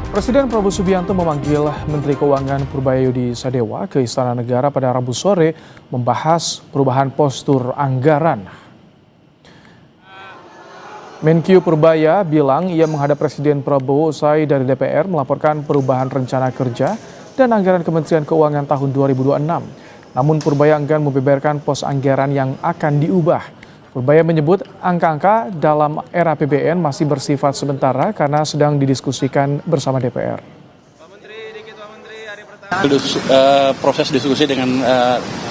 Presiden Prabowo Subianto memanggil Menteri Keuangan Purbayayudi Sadewa ke Istana Negara pada Rabu sore membahas perubahan postur anggaran. Menkyu Purbaya bilang ia menghadap Presiden Prabowo usai dari DPR melaporkan perubahan rencana kerja dan anggaran Kementerian Keuangan tahun 2026. Namun Purbaya enggan membeberkan pos anggaran yang akan diubah. Purbaya menyebut angka-angka dalam era APBN masih bersifat sementara karena sedang didiskusikan bersama DPR. Proses diskusi dengan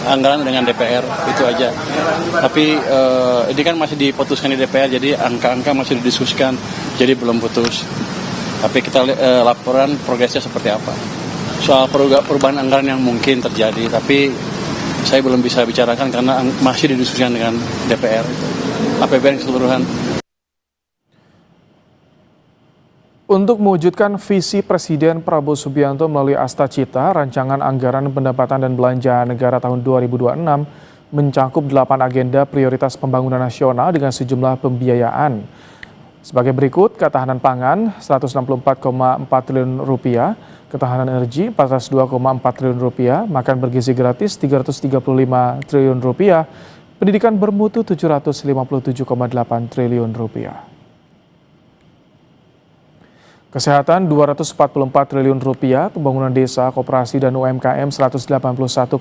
anggaran dengan DPR itu aja. Tapi ini kan masih diputuskan di DPR, jadi angka-angka masih didiskusikan, jadi belum putus. Tapi kita laporan progresnya seperti apa. Soal perubahan anggaran yang mungkin terjadi, tapi saya belum bisa bicarakan karena masih didiskusikan dengan DPR, APBN keseluruhan. Untuk mewujudkan visi Presiden Prabowo Subianto melalui Astacita, rancangan anggaran pendapatan dan belanja negara tahun 2026 mencakup 8 agenda prioritas pembangunan nasional dengan sejumlah pembiayaan. Sebagai berikut, ketahanan pangan 164,4 triliun rupiah, ketahanan energi 402,4 triliun rupiah, makan bergizi gratis 335 triliun rupiah, pendidikan bermutu 757,8 triliun rupiah. Kesehatan 244 triliun rupiah, pembangunan desa, koperasi dan UMKM 181,8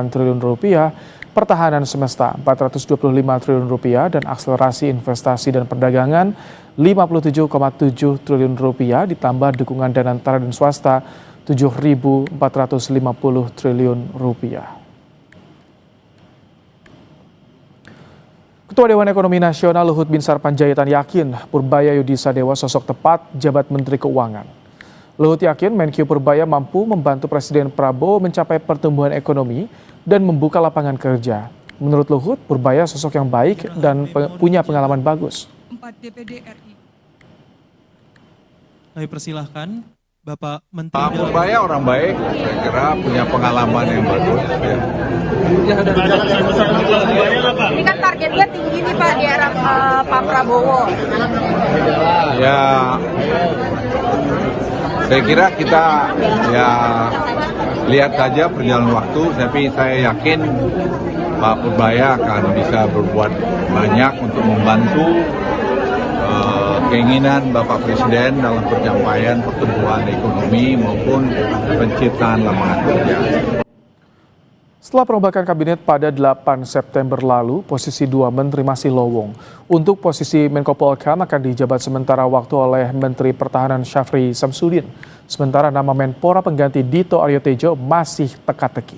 triliun rupiah, pertahanan semesta 425 triliun rupiah dan akselerasi investasi dan perdagangan 57,7 triliun rupiah ditambah dukungan dana antara dan swasta 7.450 triliun rupiah. Ketua Dewan Ekonomi Nasional Luhut Binsar Panjaitan yakin Purbayayudi Sadewa sosok tepat jabat Menteri Keuangan. Luhut yakin Menkyu Purbaya mampu membantu Presiden Prabowo mencapai pertumbuhan ekonomi dan membuka lapangan kerja. Menurut Luhut, Purbaya sosok yang baik dan punya pengalaman bagus. 4 DPD RI. Kami persilahkan Bapak Menteri. Pak Purbaya orang baik, saya kira punya pengalaman yang bagus. Ini kan targetnya tinggi nih Pak di era Pak Prabowo. Ya, saya kira kita ya lihat saja perjalanan waktu, tapi saya yakin Pak Purbaya akan bisa berbuat banyak untuk membantu keinginan Bapak Presiden dalam pencapaian pertumbuhan ekonomi maupun penciptaan lapangan kerja. Setelah perombakan kabinet pada 8 September lalu, posisi 2 menteri masih lowong. Untuk posisi Menko Polhukam akan dijabat sementara waktu oleh Menteri Pertahanan Syafri Samsudin. Sementara nama Menpora pengganti Dito Aryo Tejo masih teka-teki.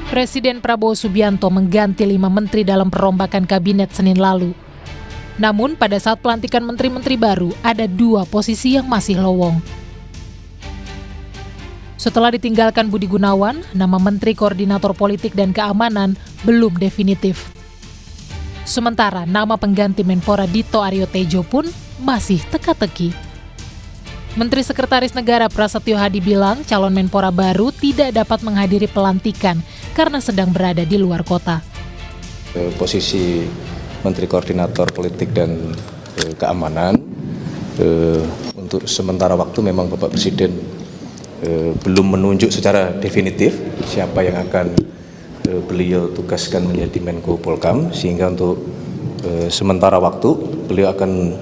Presiden Prabowo Subianto mengganti 5 menteri dalam perombakan kabinet Senin lalu. Namun pada saat pelantikan menteri-menteri baru, ada 2 posisi yang masih lowong. Setelah ditinggalkan Budi Gunawan, nama Menteri Koordinator Politik dan Keamanan belum definitif. Sementara nama pengganti Menpora Dito Aryo Tejo pun masih teka-teki. Menteri Sekretaris Negara Prasetyo Hadi bilang calon Menpora baru tidak dapat menghadiri pelantikan karena sedang berada di luar kota. Posisi Menteri Koordinator Politik dan Keamanan untuk sementara waktu memang Bapak Presiden belum menunjuk secara definitif siapa yang akan beliau tugaskan menjadi Menko Polhukam, sehingga untuk sementara waktu beliau akan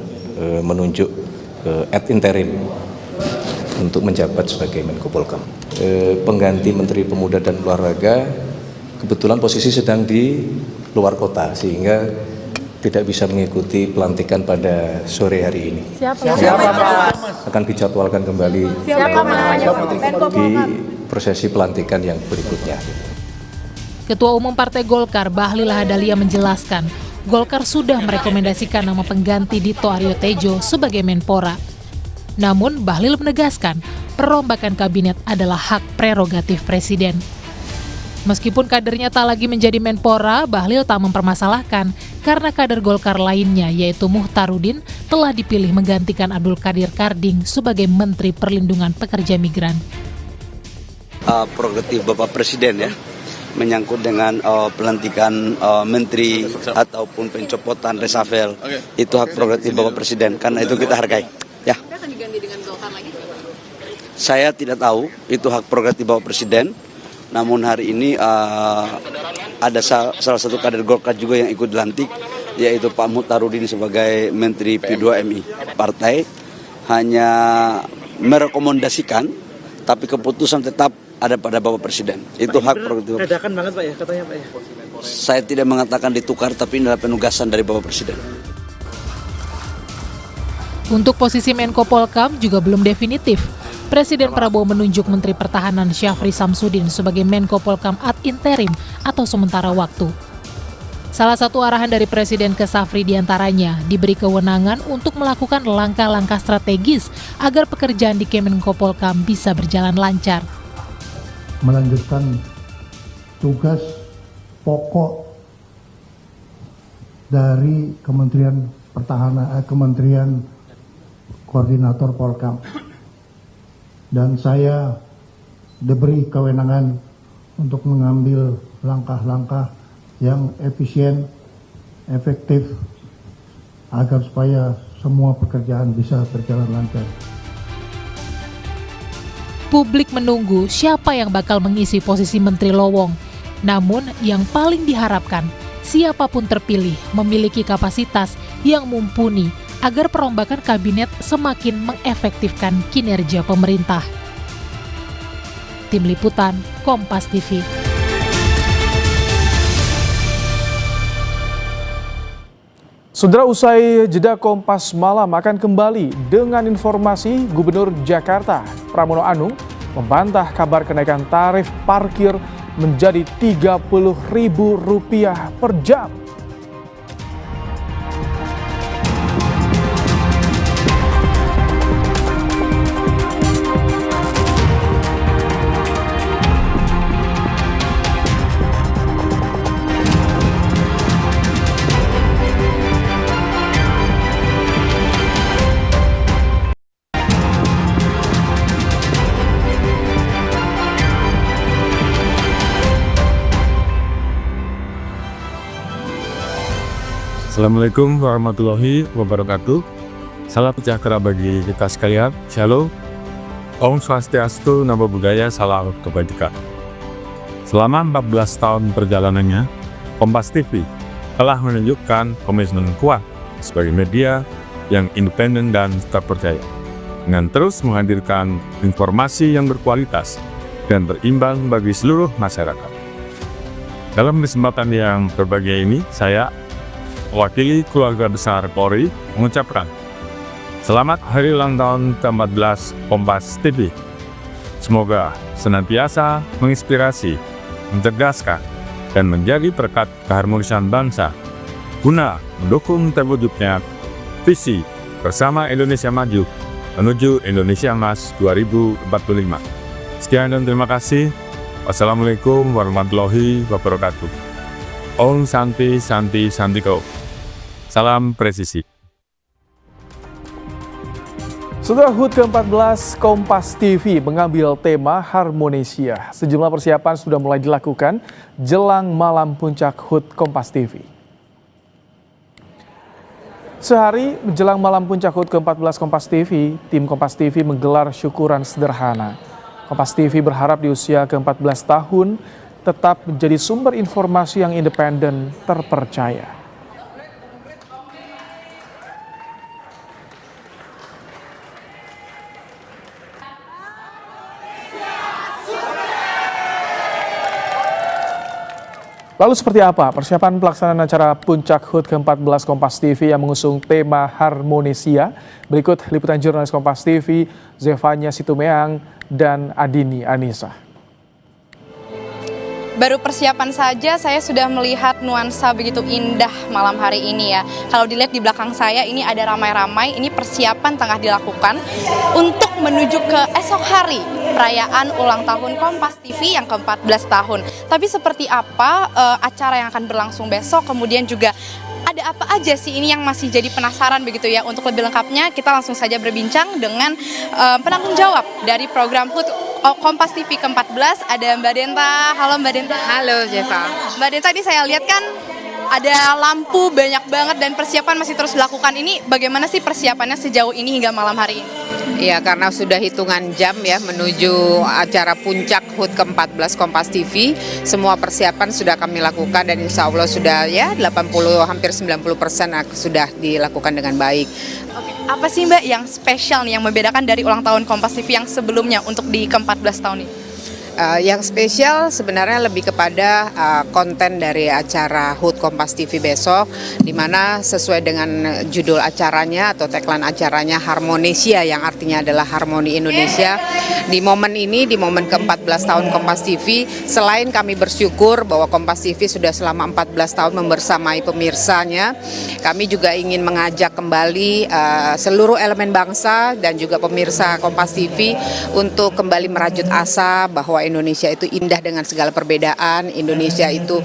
menunjuk ad interim untuk menjabat sebagai Menko Polhukam. Pengganti Menteri Pemuda dan Olahraga kebetulan posisi sedang di luar kota sehingga tidak bisa mengikuti pelantikan pada sore hari ini. Siapa? Akan dijadwalkan kembali di prosesi pelantikan yang berikutnya. Ketua Umum Partai Golkar Bahlil Lahadalia menjelaskan, Golkar sudah merekomendasikan nama pengganti Dito Aryo Tejo sebagai Menpora. Namun Bahlil menegaskan, perombakan kabinet adalah hak prerogatif Presiden. Meskipun kadernya tak lagi menjadi Menpora, Bahlil tak mempermasalahkan karena kader Golkar lainnya yaitu Muhtarudin telah dipilih menggantikan Abdul Qadir Karding sebagai Menteri Perlindungan Pekerja Migran. Prerogatif Bapak Presiden ya, menyangkut dengan pelantikan menteri ataupun pencopotan resafel. Itu hak prerogatif Bapak Presiden, karena itu kita hargai. Ya. Akan diganti dengan Golkar lagi? Saya tidak tahu, itu hak prerogatif Bapak Presiden. Namun hari ini ada salah satu kader Golkar juga yang ikut dilantik, yaitu Pak Muhtarudin sebagai Menteri P2MI. Partai hanya merekomendasikan, tapi keputusan tetap ada pada Bapak Presiden. Itu hak prerogatif. Dadakan banget Pak ya, katanya Pak ya. Saya tidak mengatakan ditukar, tapi ini adalah penugasan dari Bapak Presiden. Untuk posisi Menko Polkam juga belum definitif. Presiden Prabowo menunjuk Menteri Pertahanan Syafri Samsudin sebagai Menko Polkam ad interim atau sementara waktu. Salah satu arahan dari Presiden ke Syafri diantaranya diberi kewenangan untuk melakukan langkah-langkah strategis agar pekerjaan di Kemenko Polkam bisa berjalan lancar. Melanjutkan tugas pokok dari Kementerian Pertahanan, Kementerian Koordinator Polkam, dan saya diberi kewenangan untuk mengambil langkah-langkah yang efisien, efektif, agar supaya semua pekerjaan bisa berjalan lancar. Publik menunggu siapa yang bakal mengisi posisi Menteri Lowong. Namun yang paling diharapkan, siapapun terpilih memiliki kapasitas yang mumpuni agar perombakan kabinet semakin mengefektifkan kinerja pemerintah. Tim Liputan, Kompas TV. Saudara, usai jeda Kompas Malam akan kembali dengan informasi Gubernur Jakarta Pramono Anung membantah kabar kenaikan tarif parkir menjadi Rp30.000 per jam. Assalamualaikum warahmatullahi wabarakatuh. Salam sejahtera bagi kita sekalian. Shalom. Om Swastiastu, Namo Buddhaya, Salam Kebajikan. Selama 14 tahun perjalanannya, Kompas TV telah menunjukkan komitmen kuat sebagai media yang independen dan terpercaya, dengan terus menghadirkan informasi yang berkualitas dan berimbang bagi seluruh masyarakat. Dalam kesempatan yang berbahagia ini, saya mewakili keluarga besar Polri mengucapkan selamat hari ulang tahun ke-14 Kompas TV. Semoga senantiasa menginspirasi, mencerdaskan, dan menjadi berkat keharmonisan bangsa guna mendukung terwujudnya visi bersama Indonesia Maju menuju Indonesia Emas 2045. Sekian dan terima kasih. Wassalamualaikum warahmatullahi wabarakatuh. Om Santi Santi Santiko. Salam presisi. Saudara, HUT ke-14 Kompas TV mengambil tema Harmonisia. Sejumlah persiapan sudah mulai dilakukan jelang malam puncak HUT Kompas TV. Sehari menjelang malam puncak HUT ke-14 Kompas TV, tim Kompas TV menggelar syukuran sederhana. Kompas TV berharap di usia ke-14 tahun tetap menjadi sumber informasi yang independen, terpercaya. Lalu seperti apa persiapan pelaksanaan acara puncak HUT ke-14 Kompas TV yang mengusung tema Harmonisia? Berikut liputan jurnalis Kompas TV, Zevanya Situmeang dan Adini Anissa. Baru persiapan saja saya sudah melihat nuansa begitu indah malam hari ini ya. Kalau dilihat di belakang saya ini ada ramai-ramai, ini persiapan tengah dilakukan untuk menuju ke esok hari perayaan ulang tahun Kompas TV yang ke-14 tahun. Tapi seperti apa acara yang akan berlangsung besok, kemudian juga ada apa aja sih ini yang masih jadi penasaran begitu ya. Untuk lebih lengkapnya kita langsung saja berbincang dengan penanggung jawab dari program HUT Kompas TV ke-14 ada Mbak Denta. Halo Mbak Denta. Halo Jeva. Mbak Denta, ini saya lihat kan ada lampu banyak banget dan persiapan masih terus dilakukan. Ini bagaimana sih persiapannya sejauh ini hingga malam hari ini? Iya, karena sudah hitungan jam ya menuju acara puncak HUT ke-14 Kompas TV. Semua persiapan sudah kami lakukan dan insya Allah sudah ya 80 hampir 90% sudah dilakukan dengan baik. Oke, apa sih Mbak yang spesial nih yang membedakan dari ulang tahun Kompas TV yang sebelumnya untuk di ke-14 tahun ini? Yang spesial sebenarnya lebih kepada konten dari acara HUT Kompas TV besok, di mana sesuai dengan judul acaranya atau tagline acaranya Harmonisia, yang artinya adalah harmoni Indonesia. Di momen ini, di momen ke-14 tahun Kompas TV, selain kami bersyukur bahwa Kompas TV sudah selama 14 tahun membersamai pemirsanya, kami juga ingin mengajak kembali seluruh elemen bangsa dan juga pemirsa Kompas TV untuk kembali merajut asa bahwa Indonesia itu indah dengan segala perbedaan, Indonesia itu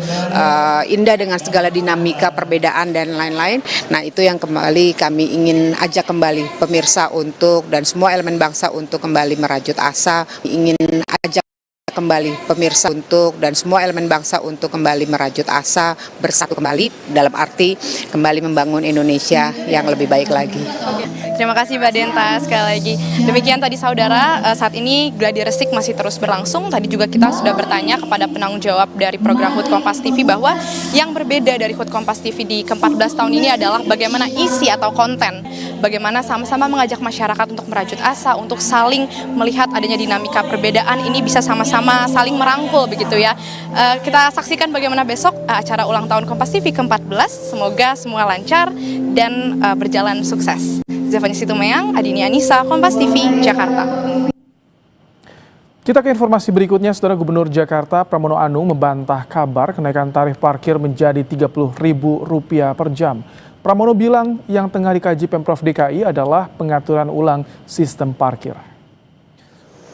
indah dengan segala dinamika perbedaan dan lain-lain. Nah, itu yang kembali kami ingin ajak kembali pemirsa untuk dan semua elemen bangsa untuk kembali merajut asa, ingin ajak kembali pemirsa untuk dan semua elemen bangsa untuk kembali merajut asa, bersatu kembali dalam arti kembali membangun Indonesia yang lebih baik lagi. Terima kasih Mbak Denta sekali lagi. Demikian tadi saudara, saat ini gladi resik masih terus berlangsung. Tadi juga kita sudah bertanya kepada penanggung jawab dari program HUT Kompas TV bahwa yang berbeda dari HUT Kompas TV di ke-14 tahun ini adalah bagaimana isi atau konten. Bagaimana sama-sama mengajak masyarakat untuk merajut asa, untuk saling melihat adanya dinamika perbedaan ini bisa sama-sama saling merangkul begitu ya. Kita saksikan bagaimana besok acara ulang tahun Kompas TV ke-14. Semoga semua lancar dan berjalan sukses. Zevanya Situmeyang, Adini Anissa, Kompas TV, Jakarta. Kita ke informasi berikutnya, Saudara. Gubernur Jakarta Pramono Anung membantah kabar kenaikan tarif parkir menjadi Rp30.000 per jam. Pramono bilang yang tengah dikaji Pemprov DKI adalah pengaturan ulang sistem parkir.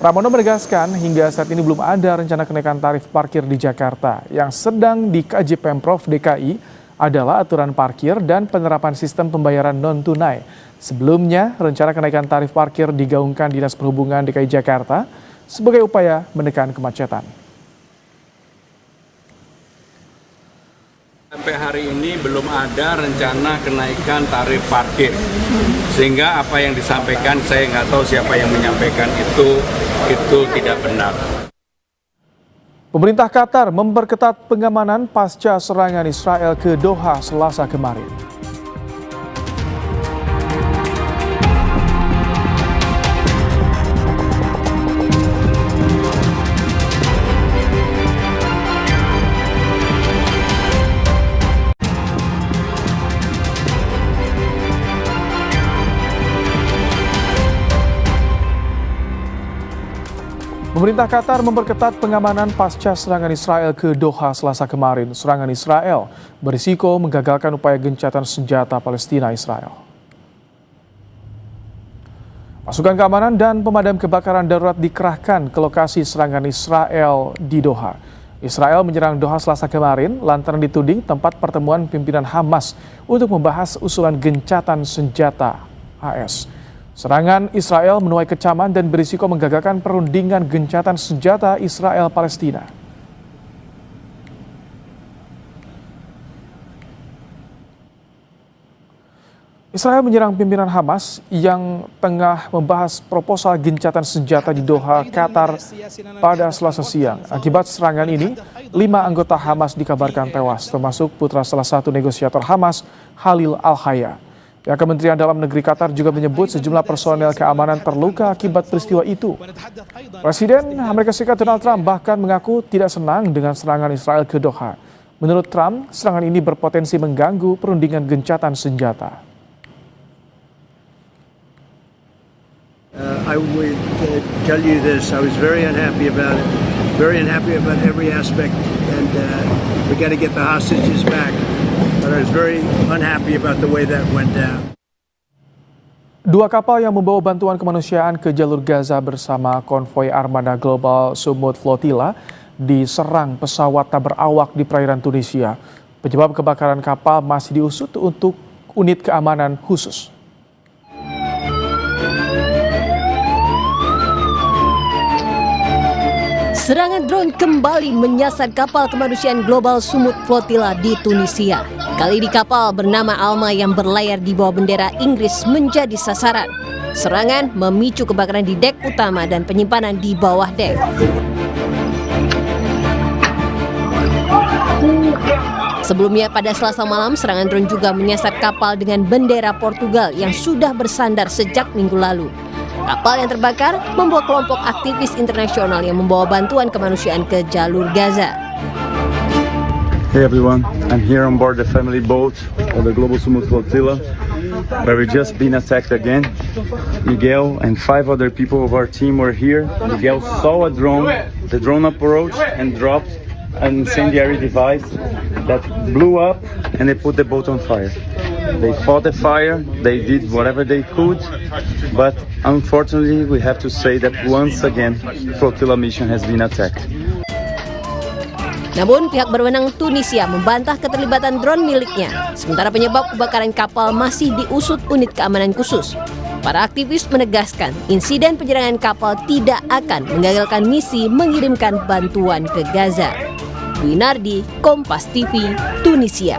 Pramono menegaskan hingga saat ini belum ada rencana kenaikan tarif parkir di Jakarta. Yang sedang dikaji Pemprov DKI adalah aturan parkir dan penerapan sistem pembayaran non-tunai. Sebelumnya, rencana kenaikan tarif parkir digaungkan Dinas Perhubungan DKI Jakarta sebagai upaya menekan kemacetan. Sampai hari ini belum ada rencana kenaikan tarif parkir. Sehingga apa yang disampaikan, saya nggak tahu siapa yang menyampaikan itu tidak benar. Pemerintah Qatar memperketat pengamanan pasca serangan Israel ke Doha Selasa kemarin. Pemerintah Qatar memperketat pengamanan pasca serangan Israel ke Doha Selasa kemarin. Serangan Israel berisiko menggagalkan upaya gencatan senjata Palestina-Israel. Pasukan keamanan dan pemadam kebakaran darurat dikerahkan ke lokasi serangan Israel di Doha. Israel menyerang Doha Selasa kemarin lantaran dituding tempat pertemuan pimpinan Hamas untuk membahas usulan gencatan senjata AS. Serangan Israel menuai kecaman dan berisiko menggagalkan perundingan gencatan senjata Israel-Palestina. Israel menyerang pimpinan Hamas yang tengah membahas proposal gencatan senjata di Doha, Qatar pada Selasa siang. Akibat serangan ini, 5 anggota Hamas dikabarkan tewas, termasuk putra salah satu negosiator Hamas, Khalil Al-Haya. Ya, Kementerian Dalam Negeri Qatar juga menyebut sejumlah personel keamanan terluka akibat peristiwa itu. Presiden Amerika Serikat Donald Trump bahkan mengaku tidak senang dengan serangan Israel ke Doha. Menurut Trump, serangan ini berpotensi mengganggu perundingan gencatan senjata. I would tell you this, I was very unhappy about it, very unhappy about every aspect, and we got to get the hostages back. But I was very unhappy about the way that went down. 2 kapal yang membawa bantuan kemanusiaan ke jalur Gaza bersama konvoi armada Global Sumud Flotilla diserang pesawat tak berawak di perairan Tunisia. Penyebab kebakaran kapal masih diusut untuk unit keamanan khusus. drone kembali menyasar kapal kemanusiaan global Sumut Flotilla di Tunisia. Kali ini kapal bernama Alma yang berlayar di bawah bendera Inggris menjadi sasaran. Serangan memicu kebakaran di dek utama dan penyimpanan di bawah dek. Sebelumnya pada Selasa malam, serangan drone juga menyasar kapal dengan bendera Portugal yang sudah bersandar sejak minggu lalu. Kapal yang terbakar membawa kelompok aktivis internasional yang membawa bantuan kemanusiaan ke jalur Gaza. Hey everyone, I'm here on board the family boat of the Global Sumut Flotilla, where we just been attacked again. Miguel and 5 other people of our team were here. Miguel saw a drone, the drone approached and dropped an incendiary device that blew up and they put the boat on fire. They fought the fire, they did whatever they could, but unfortunately we have to say that once again flotilla mission has been attacked. Namun pihak berwenang Tunisia membantah keterlibatan drone miliknya, sementara penyebab kebakaran kapal masih diusut unit keamanan khusus. Para aktivis menegaskan insiden penyerangan kapal tidak akan menggagalkan misi mengirimkan bantuan ke Gaza. Winardi, Kompas TV, Tunisia.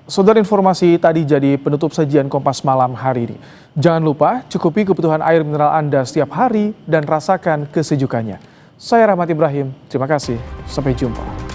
Saudara, informasi tadi jadi penutup sajian Kompas malam hari ini. Jangan lupa cukupi kebutuhan air mineral Anda setiap hari dan rasakan kesejukannya. Saya Rahmat Ibrahim, terima kasih. Sampai jumpa.